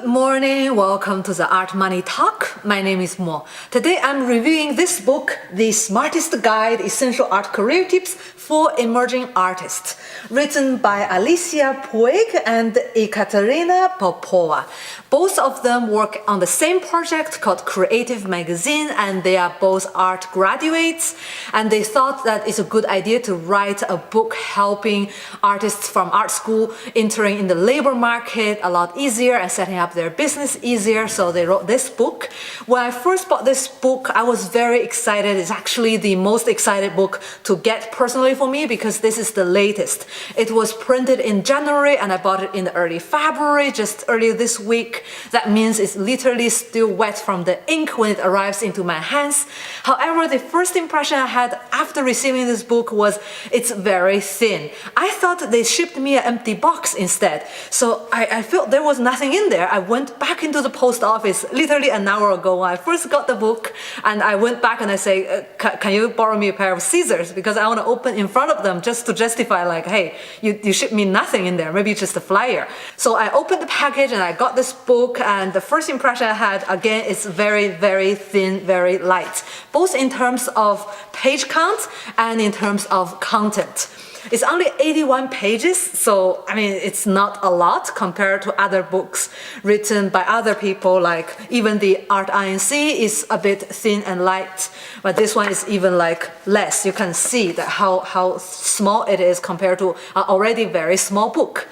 Good morning, welcome to the Art Money Talk. My name is Mo. Today I'm reviewing this book, The Smartist Guide, Essential Art Career Tips for Emerging Artists, written by Alicia Puig and Ekaterina Popova. Both of them work on the same project called Creative Magazine, and they are both art graduates, and they thought that it's a good idea to write a book helping artists from art school entering in the labor market a lot easier and setting up their business easier, so they wrote this book. When I first bought this book, I was very excited. It's actually the most excited book to get personally for me because this is the latest. It was printed in January and I bought it in early February, just earlier this week. That means it's literally still wet from the ink when it arrives into my hands. However, the first impression I had after receiving this book was it's very thin. I thought they shipped me an empty box instead, so I felt there was nothing in there. I went back into the post office literally an hour ago when I first got the book, and I went back and I say, can you borrow me a pair of scissors, because I want to open in front of them just to justify, like, hey, you shipped me nothing in there, maybe it's just a flyer. So I opened the package and I got this book, and the first impression I had, again, is very, very thin, very light, both in terms of page count and in terms of content. It's only 81 pages, so I mean, it's not a lot compared to other books written by other people, like even the Art INC is a bit thin and light, but this one is even like less. You can see that how small it is compared to an already very small book.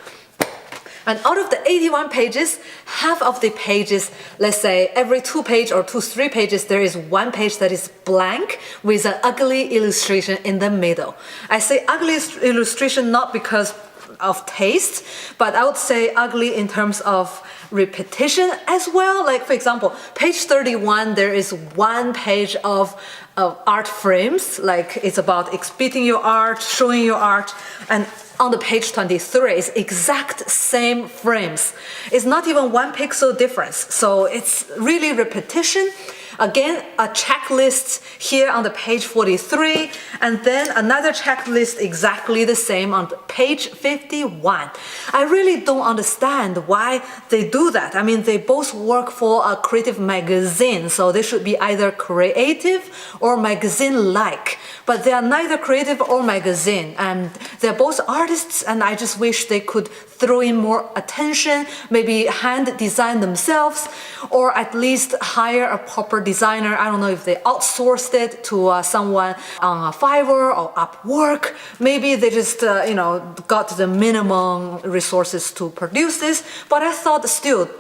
And out of the 81 pages, half of the pages, let's say every 2 pages or 3 pages, there is 1 page that is blank with an ugly illustration in the middle. I say ugly illustration not because of taste, but I would say ugly in terms of repetition as well. Like, for example, page 31, there is 1 page of art frames, like it's about exhibiting your art, showing your art, and on the page 23 is exact same frames. It's not even 1 pixel difference, so it's really repetition. Again, a checklist here on the page 43, and then another checklist exactly the same on page 51. I really don't understand why they do that. I mean, they both work for a creative magazine, so they should be either creative or magazine-like. But they are neither creative or magazine, and they're both artists, and I just wish they could throw in more attention, maybe hand design themselves, or at least hire a proper designer. I don't know if they outsourced it to someone on Fiverr or Upwork. Maybe they just got the minimum resources to produce this, but I thought still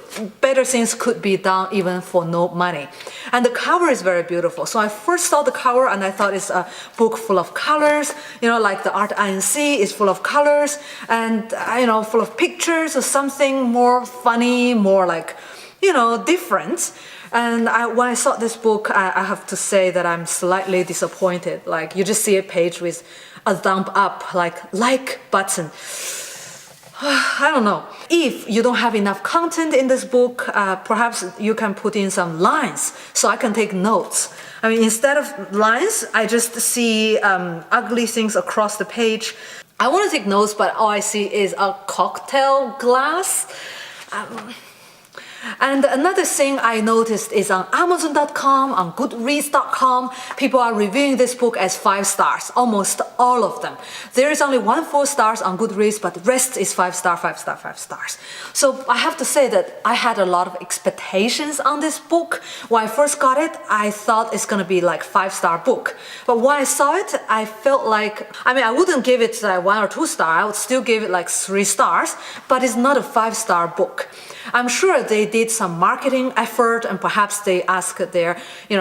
better things could be done even for no money. And the cover is very beautiful. So I first saw the cover and I thought it's a book full of colors, like the Art INC is full of colors, and full of pictures or something more funny, more like different. And when I saw this book, I have to say that I'm slightly disappointed. Like, you just see a page with a thumb up, like button. I don't know. If you don't have enough content in this book, perhaps you can put in some lines so I can take notes. I mean, instead of lines, I just see ugly things across the page. I want to take notes, but all I see is a cocktail glass. And another thing I noticed is on Amazon.com, on Goodreads.com, people are reviewing this book as 5 stars, almost all of them. There is only 1 4 stars on Goodreads, but the rest is 5 star, 5 star, 5 stars. So I have to say that I had a lot of expectations on this book. When I first got it, I thought it's going to be like 5-star book. But when I saw it, I felt like, I wouldn't give it 1 or 2 stars. I would still give it like 3 stars, but it's not a 5-star book. I'm sure they did some marketing effort, and perhaps they asked their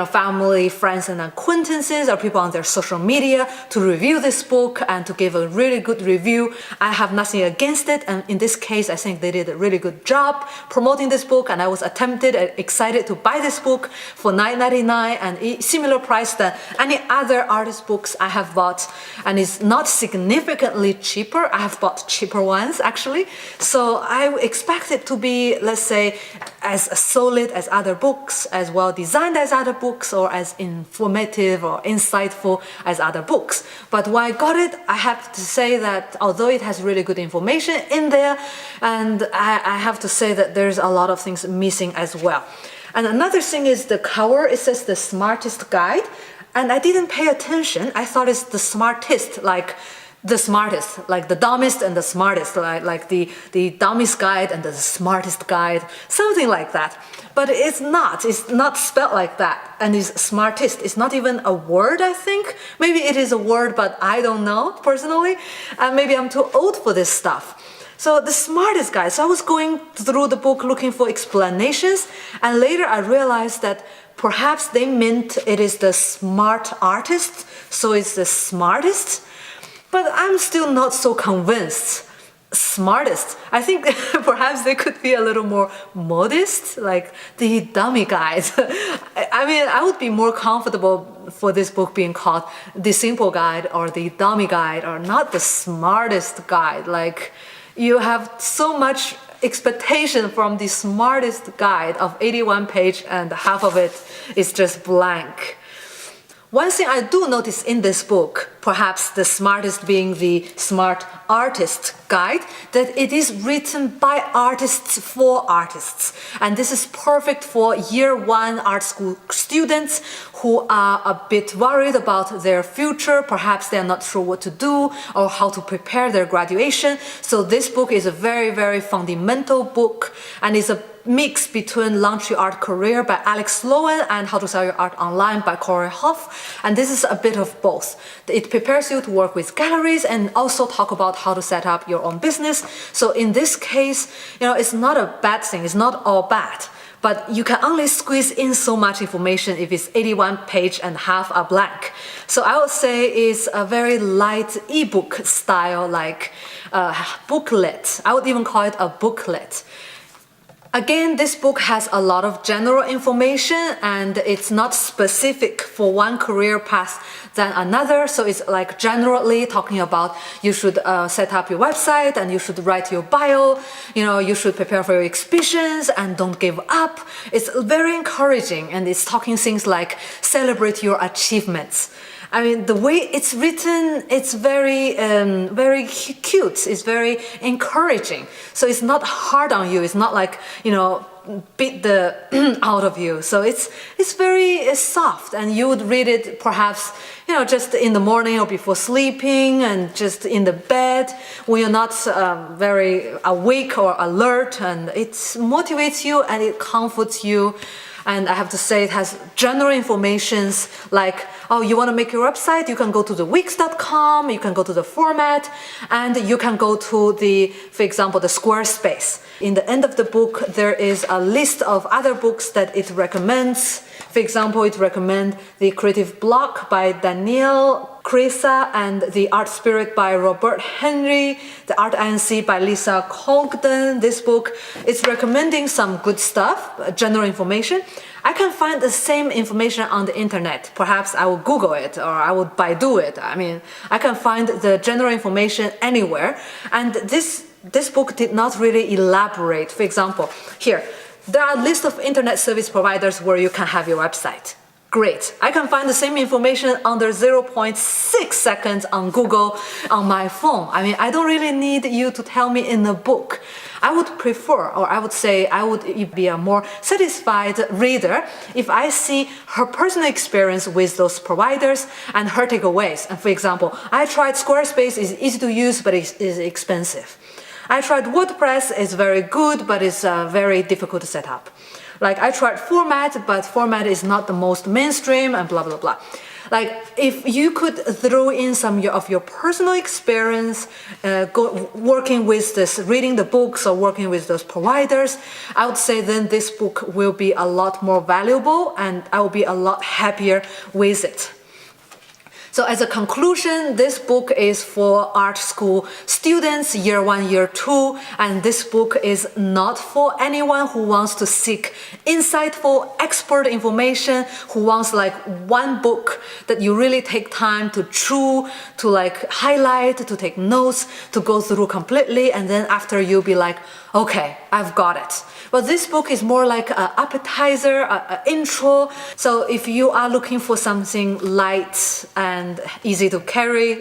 family, friends and acquaintances or people on their social media to review this book and to give a really good review. I have nothing against it, and in this case I think they did a really good job promoting this book, and I was excited to buy this book for $9.99, and similar price than any other artist books I have bought, and it's not significantly cheaper. I have bought cheaper ones actually, so I expect it to be, let's say, as solid as other books, as well designed as other books, or as informative or insightful as other books. But when I got it, I have to say that although it has really good information in there, and I have to say that there's a lot of things missing as well. And another thing is the cover. It says the Smartist guide, and I didn't pay attention. I thought it's the Smartist, like the smartest, like the dumbest and the smartest, like the dumbest guide and the smartest guide, something like that. But it's not spelled like that. And it's smartist. It's not even a word, I think. Maybe it is a word, but I don't know personally. And maybe I'm too old for this stuff. So the Smartist guide. So I was going through the book looking for explanations, and later I realized that perhaps they meant it is the smart artist, so it's the smartest. But I'm still not so convinced. Smartist. I think perhaps they could be a little more modest, like the dummy guide. I mean, I would be more comfortable for this book being called the simple guide or the dummy guide, or not the smartest guide. Like, you have so much expectation from the smartest guide of 81 pages, and half of it is just blank. One thing I do notice in this book, perhaps the smartest being the smart artist guide, that it is written by artists for artists. And this is perfect for year 1 art school students who are a bit worried about their future. Perhaps they're not sure what to do or how to prepare their graduation. So this book is a very, very fundamental book, and is a mix between Launch Your Art Career by Alex Sloan and How to Sell Your Art Online by Corey Hoff. And this is a bit of both. It prepares you to work with galleries and also talk about how to set up your own business. So in this case, it's not a bad thing. It's not all bad. But you can only squeeze in so much information if it's 81 pages and half are blank. So I would say it's a very light ebook style, like booklet. I would even call it a booklet. Again, this book has a lot of general information, and it's not specific for one career path than another. So it's like generally talking about you should set up your website, and you should write your bio, you should prepare for your exhibitions and don't give up. It's very encouraging, and it's talking things like celebrate your achievements. I mean, the way it's written, it's very, very cute. It's very encouraging. So it's not hard on you. It's not like, beat the out of you. So it's very soft, and you would read it perhaps, just in the morning or before sleeping, and just in the bed when you're not very awake or alert, and it motivates you and it comforts you. And I have to say, it has general information like, oh, you want to make your website? You can go to the Wix.com, you can go to the format, and you can go to for example, the Squarespace. In the end of the book, there is a list of other books that it recommends. For example, it recommends The Creative Block by Danielle Cresa and The Art Spirit by Robert Henry, The Art INC by Lisa Cogden. This book is recommending some good stuff, general information. I can find the same information on the internet. Perhaps I will Google it or I will Baidu it. I mean, I can find the general information anywhere. And this book did not really elaborate. For example, here, there are a list of internet service providers where you can have your website. Great. I can find the same information under 0.6 seconds on Google on my phone. I mean, I don't really need you to tell me in a book. I would prefer, or I would say I would be a more satisfied reader if I see her personal experience with those providers and her takeaways. And for example, I tried Squarespace, it's easy to use, but it's expensive. I tried WordPress, it's very good, but it's very difficult to set up. Like, I tried Format, but Format is not the most mainstream, and blah, blah, blah. Like, if you could throw in some of your personal experience, working with this, reading the books or working with those providers, I would say then this book will be a lot more valuable, and I will be a lot happier with it. So as a conclusion, this book is for art school students, year 1, year 2, and this book is not for anyone who wants to seek insightful, expert information, who wants like one book that you really take time to chew, to like highlight, to take notes, to go through completely, and then after you'll be like, okay, I've got it. But this book is more like an appetizer, an intro. So if you are looking for something light and easy to carry,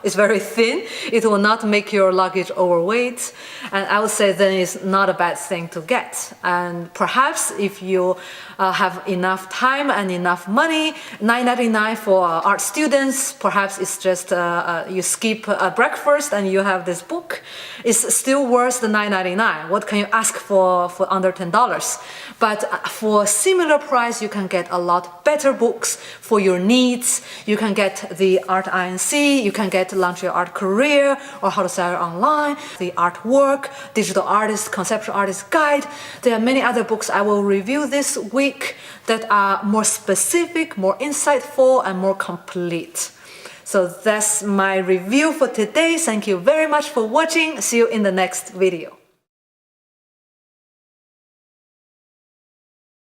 it's very thin, it will not make your luggage overweight. And I would say then it's not a bad thing to get. And perhaps if you have enough time and enough money, $9.99 for art students, perhaps it's just you skip breakfast and you have this book. It's still worth the $9.99. What can you ask for under $10? But for a similar price, you can get a lot better books for your needs. You can get the Art INC, you can get Launch Your Art Career or How to Sell Online, the Artwork, Digital Artist, Conceptual Artist Guide. There are many other books I will review this week that are more specific, more insightful, and more complete. So that's my review for today. Thank you very much for watching. See you in the next video.